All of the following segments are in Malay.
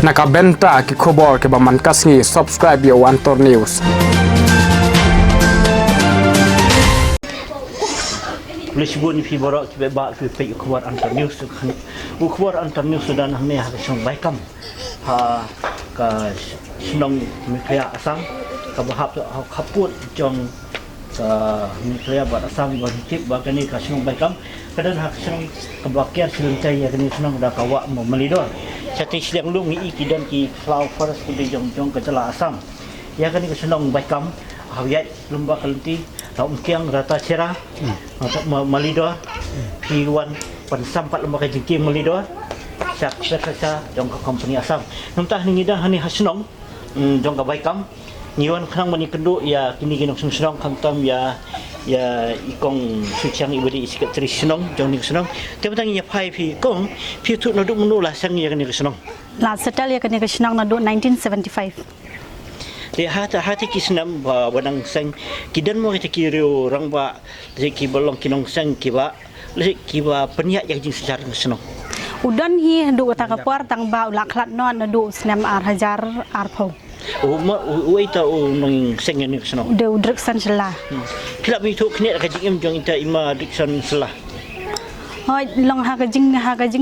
Nakabenta ki khobor ke baman kasngi subscribe yo Antor News. Lisbon fi borok ki ba fi pe khobor Antor News kan khobor Antor News sudah nah ne ha song baikam ha ka snong mikaya asam ka bahap khaput jong ka mikaya ba asam ba tip ba kani ka snong baikam kadang ha snong ka bakia silun cai ya kani snong da kawa melidor Cati silang lu ngi iki dan ki flower forest ku di jong ke celah asam. Ya kan ni senang baikam hawiat lomba kalenti tau mkiang rata cerah malidor piwan pan sampat lomba kajiki malidor sak sa jong ke company asam. Namtah ni dah hani hasnong jong ke baikam ngiwan khang mani kendu ya kini ginong senong kantam ya ikong suciang ibadi isikat senong jong ni senong tapi tangi ya pai pi kong pi tu noduk menulah sang ya kini senong la setel ya kini senong noduk 1975 dia hati kisnam banang sang kidan mo kita kiriu orang ba ki bolong kinong sang kiba peniak yang jing secara senong udan hi ndu ta kapar tang ba la khlat non ndu snam ar hajar ar pho Uita nong sengen ni senong. De udriksan selah. Kila mi tu kene ka jing jong ita ima diksan selah. Hoi long ha ka jing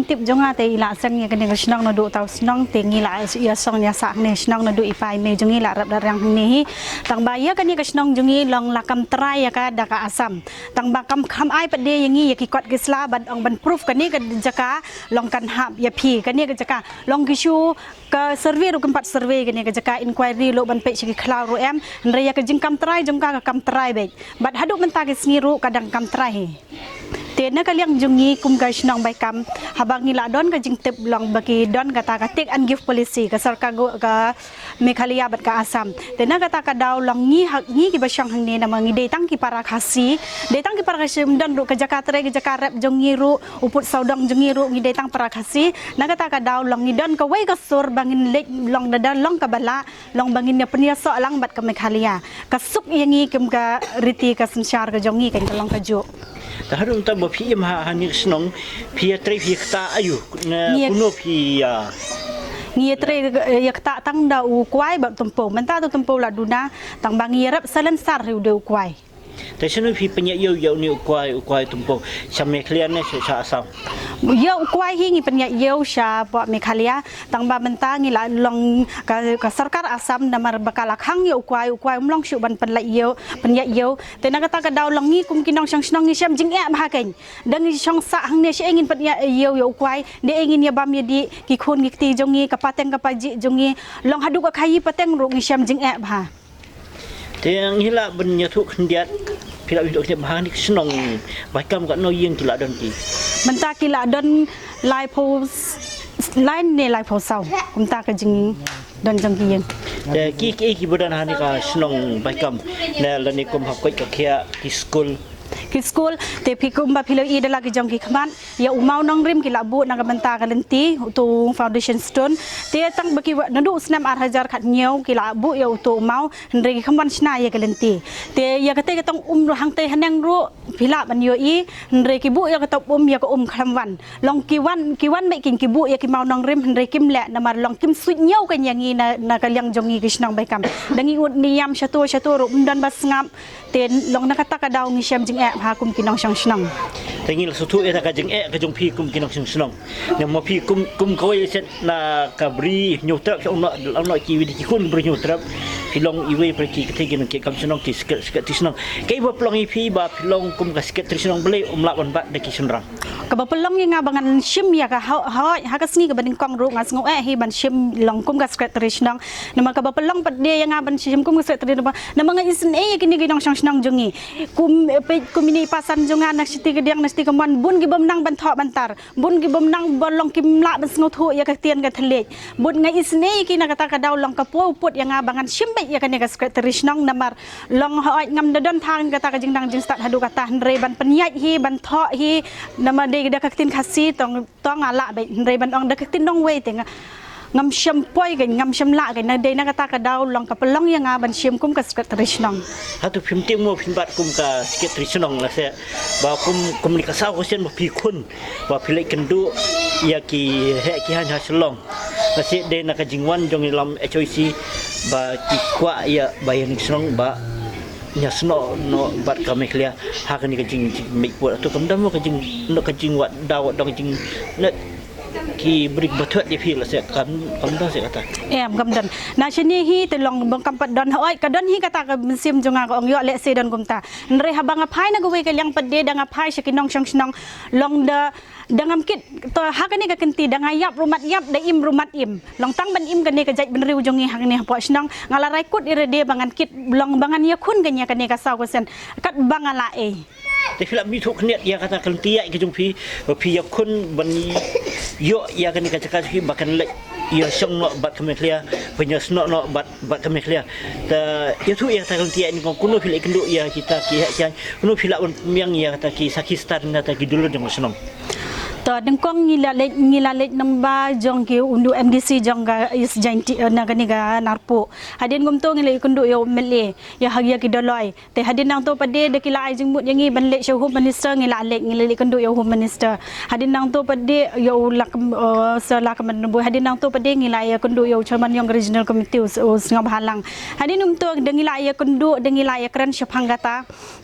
tip jong ate ila sang ya kene senong no do tau senong tengi la ya song ya sa ne senong no do ipai me jong ila rap darang ni tang ba ya kene ka senong jong long lakam trai ya ka daka asam tang ba kam ai pade yangi ya ki kot gisla ban ong ban proof kene ka jaka long kan hap ya pi kene ka jaka long kishu ka survey ru keempat survey kene ka jaka inquiry lo ban pe chi khlau ru em nreya ka jing kam trai jong ka kam trai be bat haduk menta ke sniru kadang kam trai tena kaliang jungi kum guys nong baikam habang nila don ka jing tip long bagi don kata ka take and give policy ka sarkar ka Meghalaya bat ka Assam tena kata ka daw long ngi ki basyang hang ne na mangi detang ki para khasi don ru ka Jakarta re ka Jakarta jungi ru uput saudang jungi ru ngi detang para khasi na kata ka daw long ngi don ka wei ka sur bangin lek long dada long ka bala long bangin ne penia so lang bat ka Meghalaya ka suk yangi kum ka riti ka sanchar ka jongi kan long ka ju Taharum ta bopi ma hani senong pi tre pi kta ayu kuno pi ngi tre yak ta tang da u kwai ba tempo menta tu tempo la duna tang bangi rap salen sar hu de u kwaiแต่ฉันพี่ปัญญาเยอะๆนี่ควายตุ้มโปชาเมคเลียนเนี่ยชาอัสสัมเยอะควายhingiปัญญาเยอะชาปะเมฆาลายตังบามันตางิละลองกับสารอัสสัมนำมาบักลักหังเยอะควายมลองชุบันปัญญาเยอะปัญญาเยอะแต่นักตากระดาวลองงี้กุมกินน้องช่างน้องงี้เชื่อมจิงแอบหากันดังนี้ช่างสะหังเนี่ยเชื่อเงินปัญญาเยอะควายเดี๋ยวเงินยาบามยดีกี่คนกี่ตีจงงี้กับปาเต็งกับปาจิจงงี้ลองหาดูกับใครปาเต็งรูงี้เชื่อมจิงแอบหาแต่ยังฮิละบรรยาทุกขันเดียดพี่เราอยู่ที่บ้านนี่สนองใบกำกับน้อยยิงกิลาดอนกีมันตากิลาดอนลายโพลายเนี่ยลายโพเศร้าคุณตากระจิงดอนจังกียังแต่กี่บุญนานี่ก็สนองใบกำเนี่ยแล้วนี่กุมหักก้อยกับเคียที่สกุลki school te pikum ba philo ida lagi jong ki khaman ya umau nong rim ki labu nang benta kalenti tu foundation stone te tang baki nandu snam ar hajar khat nyau ki labu ya tu umau ndre ki khaman sna ya kalenti te ya kate ka tong hang te hanang ru phila ban yo i ndre ki bu ya ka top ya ka khlamwan long ki wan mai kin ki bu ya ki mau nong rim ndre kim le na mar long kim su nyau ka nyangi na kalyang jongi kisnang baikam dangi ud niyam shato ru dan bas ngam te long nakata ka daw ngi syam jing e ha kum kinong syang snong tengil sutu eta ka jing e ka jong pi kum kinong syang snong ne mo pi kum koi set na kabri nyutrap ono ki widi ki kun bri nyutrap pilong iwe pergi ketiga ki kam snong ki sket snong kai ba plong pi ba pilong kum ka sket snong bele umlak ban ba de ki sunrang ka ba pelong nga bangan shim ya ka ha ka sngi ka baning kong ru nga sngo hi ban shim long kum ka sket snong nama ka ba pelong pad de nga ban shim kum ka sket na mga isin e kini ginong syang snong jongi kum ini pasan jongan nak siti kediang nasti keman bun gi bamnang ban tho bantar bun gi bamnang bolong kim la ban sngo thu ya ka tien ka thlej bun nga isne ki na kata ka daw long ka po put ya nga bangan shim be ya ka ne ka sket snong namar long ha ngam don thang kata ka jingdang jing start hadu kata re ban penyai hi ban tho hi nama de da ka tin khasi tong ala be re ban ong da ka tin nong we tenga ngam syam poi kan ngam syam la kan de na kata ka daw long ka pelong ya nga ban syam kum ka sket snong hatu phim tim mo phim bat kum ka sket snong la se ba kum komunikasi ko sen mo pi kun ba pilai kendu ya ki he ki han ha selong kasi de nak jingwan jong dalam HOC ba ki kwa ya bayan snong ba nya sno no bat kami clear ha kan ni kajing make buat tu kamdam mo kajing no kajing wat dawat dong kajing net ki brik batut di phil se kamdam se kata em kamdan na chini hi te long bang kampat don oi ka don hi kata ka sim jonga ko ong yo le se don kumta nre habang apai na gowe ka yang pade dang apai sekinong snong long da dangam kit to hakani ka kenti dang yap rumat yap da im rumat im long tang ban im kane ka jai ben riu jongi hakani po snong ngalarai kut irede bangan kit long bangan ya kun kanya kane ka saw ko sen kat bangala eแต่ฟิลมีทุกเนี่ยยาkata keltia ke jung pi ya kun ban yo ya kan ka cakap pi bahkan le ya song no bat kami clear punya sno no bat kami clear ta ya tu ya kata keltia ni ko kuno fil ikendu ya kita ki kian kuno fil miang ya kata ki sakistan kata ki dulu jong senong to deng kong ngila lek namba jong ki undu MDC jong ga is janti na gani ga narpo hadin gum to ngile kundu yo mele ya hagya ki doloi te hadin nang to pade de kila ai jing mut yangi ban lek show home minister ngila lek ngile kundu yo home minister hadin nang to pade yo lak sala ka man bu hadin nang to pade ngila ya kundu yo chairman yong regional committee ngab halang hadin to de ngila ya kundu de ngila ya kran shapang gata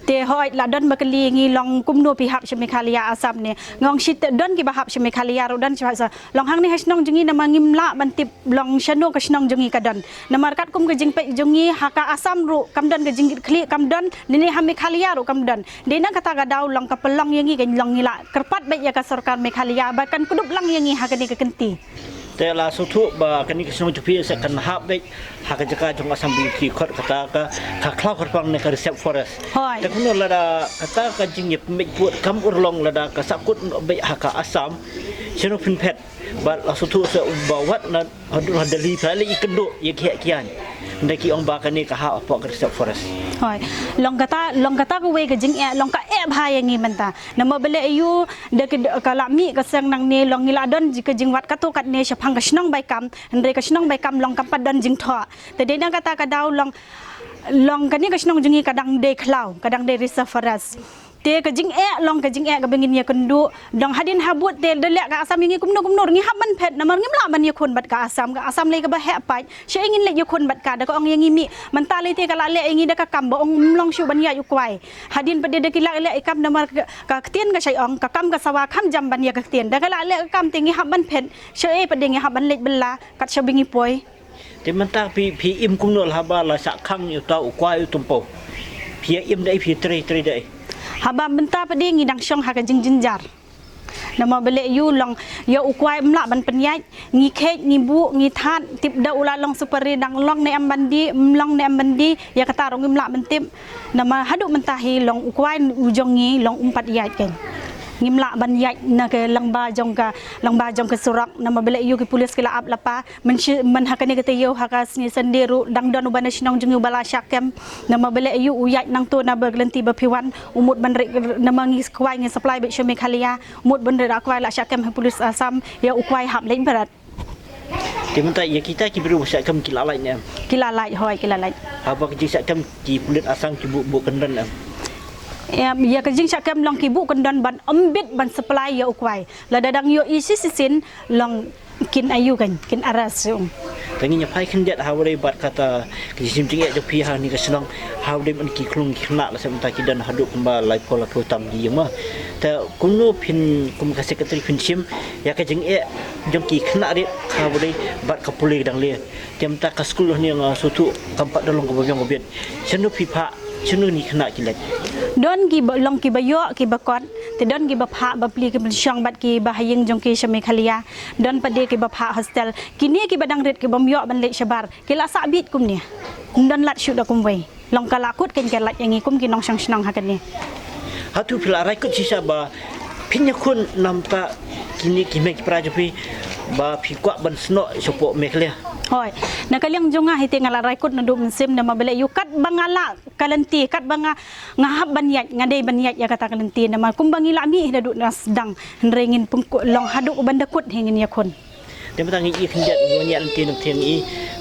te hoi la don bakali ngi long kumno pi hak shme khalia asam ne ngong shit don ki bahap shme khalia ro dan chasa long hang ni hasnong jungi na mangim la bantip long shano ka snong jungi ka don na markat kum ka jing pe jungi haka asam ru kam don ka jing khli kam don ni ha me khalia ru kam don de na kata ga daw long ka pelong yangi ka long ngila kerpat baik ya ka sarkar me khalia bahkan kudup lang yangi ha ka ni ka kentiแต่ละสุทุบากันนี่ก็สนุกจุพี่สักกันฮับได้หากจะการจงอาศัยบิคีคอดกตาก็ขาคลาวคอดฟังในการเซฟฟอเรสแต่คุณระดากตาก็จริงอย่าไม่ปวดคำอุรลงระดากสักกุดไปหากอาศัยชนุพินเพชรบาละสุทุเสบาวัดนั้นหัดลีพลายเลยอีกันดูยังแค่กี้นในกี่องบากันนี่ก็หาปอกการเซฟฟอเรสลองกตาก็เวกจริงลองก็พายอย่างงี้มันตาน้ำมาเบลอายุเด็กกะละมีก็เสียงนางเนลองงิลาดอนจิกจริงวัดกะตุกัดเนชพังกะชนองใบกำเรกะชนองใบกำลองกำปัดดอนจริงทอแต่เดนังกตากะดาวลองกันนี่กะชนองจริงกะดังเดคลาวกะดังเดริซาฟารัสte ka jing long ka jing ka bengin ya kendu dong hadin habut te delek ka asam ngi kumno ngi haban phet namar ngim la man ya khon bat ka asam le ka ba he pai she ngin le ya khon bat ka da ko ong yangi mi man ta le te ka la le ngi da ka kam bo ong long shu ban ya yu kwai hadin pade de kila le ikam namar ka ktien ka shay ong ka kam ka sawa kham jam ban ya ka ktien da ka la le kam te ngi haban phet she pade ngi haban le bella kat sha bingi poi te man ta pi im kumno la ba la sa khang yu ta u kwai u tumpo pi im dai pi tre dai haba benta padi ngidang syong ha ka jing jinjar nama bele yu long ya ukwai mla ban penyai ngi kek ngi bu ngi that tip da ula long superi dang long ne ambandi mlong ne ambandi ya kata rong mla ban tip nama hadu mentahi long ukwai ujong ngi long umpat yai ken ngimla ban yai na ke langba jong ke surak nama bele yu ke polis ke la ap lapa men hakane ke teyo hakas ni sendiru dang don uban nasional jung bala syakem nama bele yu uyai nang tu na berlenti berpiwan umut ban nama ngi kwai ngi supply be shome khalia umut ban ra kwai la syakem polis asam ya ukwai hap lain berat Timunta ya kita ki beru syakem kilalai ne kilalai hoi kilalai apa ki syakem ki polis asam ki bu kendan ya kajing syakam long kibu kendan ban ambit ban supply ya ukwai la dadang yo isi sisin long kin ayu kan kin aras yung tangi nya pai khendet hawre bat kata kisim tinge jo pi ha ni ka senang hawde man ki klung ki khna la sem ta ki dan hadu kemba lai pola ko tam di ma ta kumno pin kum ka secretary pin sim ya ka jing jong ki khna re hawde bat ka puli dang le tem ta ka school ni nga sutu kampat dalong ko byong ko biet senu pi pha senu ni khna ki let don ki long ki bayo ki bakot te don ki bapha bapli ki syang bat ki bahayeng jong ki shame khalia don pade ki bapha hostel kini ki badang ret ki bamyo ban le shabar ki la sabit kum ni don lat shu da kum wei long kala kut ken ke lat yangi kum ki nong sang snang hakan ni hatu pila rai kut sisa ba pinya kun namta kini ki mek prajopi ba pi kwa ban sno sopo meklia hoi na kalyang jonga hite ngala raikut na dum sim na mabele yu kat bangala kalanti kat banga ngahab banyat ngadai banyat ya kata kalanti na ma kumbangi lami na du nasdang rengin pungku long hadu bandakut hingin yakun dia matang i khenjat banyat lenti nak tiang i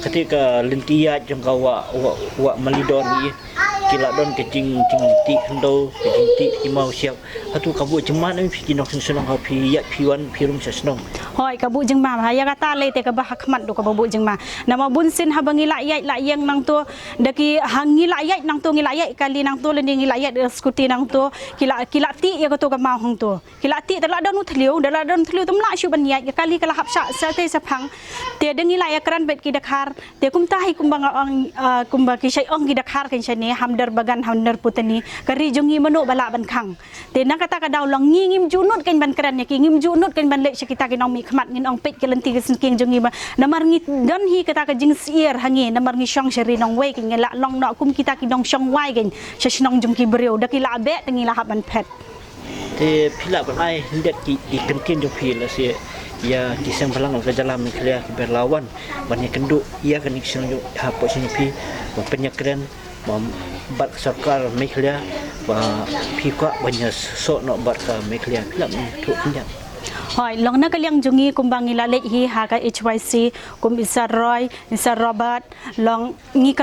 ketika lentia jong kawa wa malidor i kila don ke jing ti hando ke jing ti ki mau siap hatu kabu jeman mi pi nok senong ha pi ya pi wan pi rum senong hoi kabu jeng ma ya kata le te ka bah khmat do ka babu jeng ma nama bun sin ha bangi la yai la yang nang tu daki hangi la yai nang tu ngi la yai kali nang tu le ngi la yai skuti nang tu kila ti ya ka tu ka ma hong tu kila ti ta la don thliu da la don thliu tum la shu ban yai kali kala hap sha sa te sa phang te dengi la ya kran bet ki dakhar te kum tahi kum bang ong kum ba ki shai ong ki dakhar kan shane hamdar bagan hamdar putani kari jongi mano bala ban khang te nang kata ka daw long ngi ngim junut kan ban kran ya ki ngim junut kan ban le kita ki nong mi khmat ngin ong pet kelenti ke sengking jongi ba namar ngi don hi kata ka jing sier hangi namar ngi shong sheri nong wei kin la long no kum kita ki nong shong wai gen shnong jong ki breu da ki la be tengi la haban pet te pila ban ai hendak ki kenkin jo pil se ya kisang balang ke jalan miklia berlawan banyak kenduk ia kan kisang jo hapo sini pi penyakren bat sarkar miklia ba pi kwa banyak sok no bat ka miklia pila tu hendak hoi long na kalyang jungi kumbang ila le hi ha ka HYC kum Isar Roy Isar Robert long ngi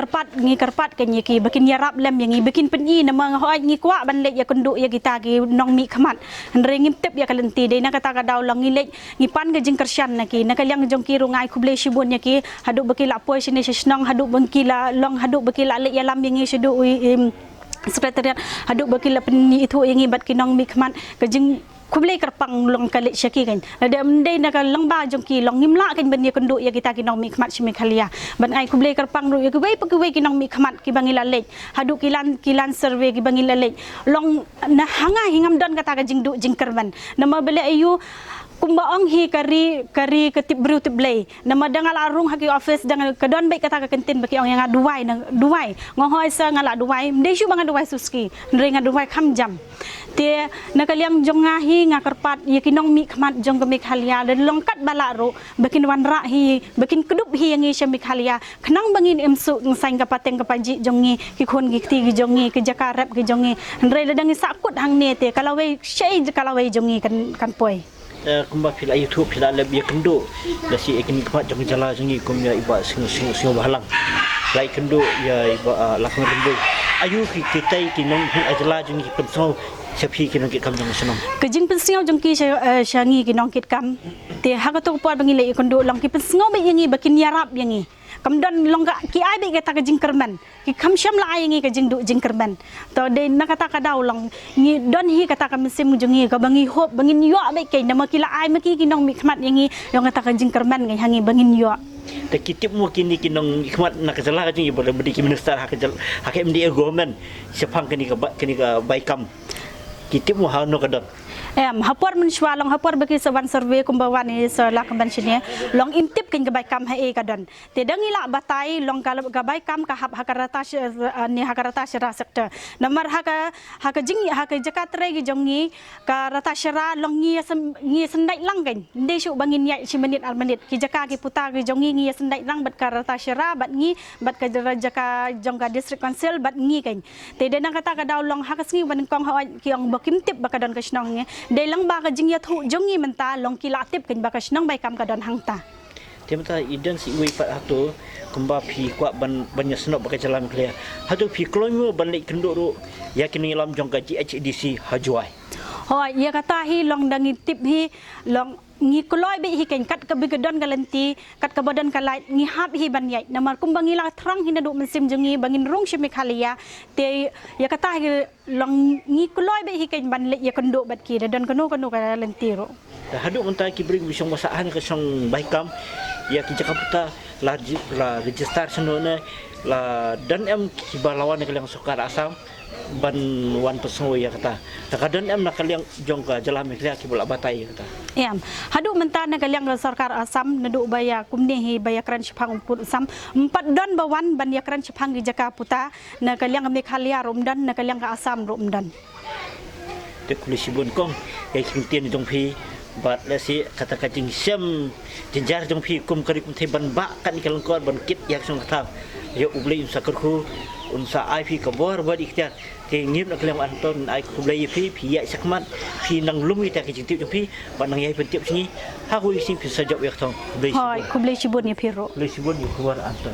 karpat kan yaki bakin yarap lem yang ngi bakin penyi nama hoi ngi kwa ban le ya kundu ya kita ki nong mi khmat hre ngim tep ya kalenti de na kata ka daw long ngi le ngi pan ga jing kersyan na ki na kalyang jong ki rungai khuble shibun ya ki hadu bakila poi sini shnong hadu bangkila long hadu bakila le ya lam yang ngi shedu sekretariat hadu bakila penyi itu yang ngi bat ki nong mi khmat ka jing kublai kerpang long kalik syaki kan ada mendai nak long ba jong ki long ngimla kan ben ya kendu ya kita kinong mi khmat shimi khalia ban ai kublai kerpang ru ya kubai pekubai kinong mi khmat ki bangila lej hadu kilan survey ki bangila lej long na hanga hingam don kata ka jing du jing kerban nama bele ayu kumbaong hi kari ketip bru tiblay nama dangal arung haki office dangal kedon baik kata ka kentin baki ong yang duai ngohoi sa ngala duai mdei shu bang duai suski ndring duai kham jam te nakaliang jong ngahi ngakarpat yakinong mi khmat jong ka mikhalia dan longkat balaru bakin wanra hi bakin kedup hi yang isya mikhalia khnang bangin emsu ngsaing ka pateng ka panji jongi ki khon gi ti gi jongi ki jakarap gi jongi ndrei ledang sakut hang ne te kalawai shei kalawai jongi kan poi kumba pila YouTube pila lebih kendo lasi ekin khmat jong jala jongi kum ya iba sing bahalang lai kendo ya iba lakon rembe ayu ki kitai kinong hin ajala jongi kemso sepi kinong kit kam jong senong kejing pensiau jong ki syangi kinong kit kam te hakatok puat bangi le kondo long ki pensngau be yangi bakin yarap yangi kamdan long ki ai be kata kejing kerman ki kam syam la ai yangi kejing du jing kerman to de nakata ka daw long ni don hi kata ka mesim jongi ka bangi hop bangin yo be ke nama kila ai maki kinong mi khmat yangi long kata kejing kerman ngai hangi bangin yo te kitip mo kini kinong khmat nak jala ka jongi boleh bedi ki minister hak MDA government sepang kini ka baikam kitip mo ha no kadon hapor mensywa long hapor bagi sewan survey kumbawan ni selah konvensinya long intip kin kebai kam hai kadon te dangi la batai long kebai kam ka hap hakarata ni hakarata syara sektor nomor haka jing haka jakatre gi jongi ka rata syara long ngi sendai lang kan de syu bangin ya si menit al menit ki jaka ki puta gi jongi ngi sendai lang bat ka rata syara bat ngi bat ka jaka jongga district council bat ngi kan te de nang kata ka daw long haka singi ban kong ha ki ong bakim tip bakadon ka snong nge de lang ba ka jing ya thu jongi menta long kila tip kin ba ka snong bai kam ka don hangta temata idan si ui pat hatu kumba pi kwa ban senok baka jalan clear hatu pi kloimu ban lek kenduk ru yakin ngilam jong ka GHDC hajuai hoi ya kata hi long dangi tip hi long ngi kloi be hi ken kat ka bigedon galanti kat ka badan kalai ngi hap hi ban yai namar kumbangi la thrang hin du mensim jongi bangin rung shimi khalia te ya kata hi long ngi kloi be hi ken ban le ya kendo bat ki dan kanu ka galanti ro hadu unta ki bring bisong masahan ka song baikam ya ki Jakarta la register senone la dan em ki balawan ka yang sukar asam ban wan pesoi ya kata kadang em nak kaliang jong ka jalan miklia ki bola batai kata hadu menta na kaliang sarkar asam nadu baya kumni hi baya kran chipang umput asam 4 don bawan ban ya kran chipang gi jaka puta na kaliang mikhalia rumdan na kaliang ka asam rumdan te kulisibun kong ya kintian jong pi bat lesi kata kacing sem jenjar jong pi kum kari kum te ban ba kan kalang kor ban kit yak song kata ya ublei sakarku unsa IP kabor bad ikhtiar te ngim nak lem anton ai kublai pi ya sakmat pi nang lumi ta ki jintip pi ban nang yai pentip singi ha ko isi pi sajak yak thong kublai sibun ni piro kublai sibun ni kubar anton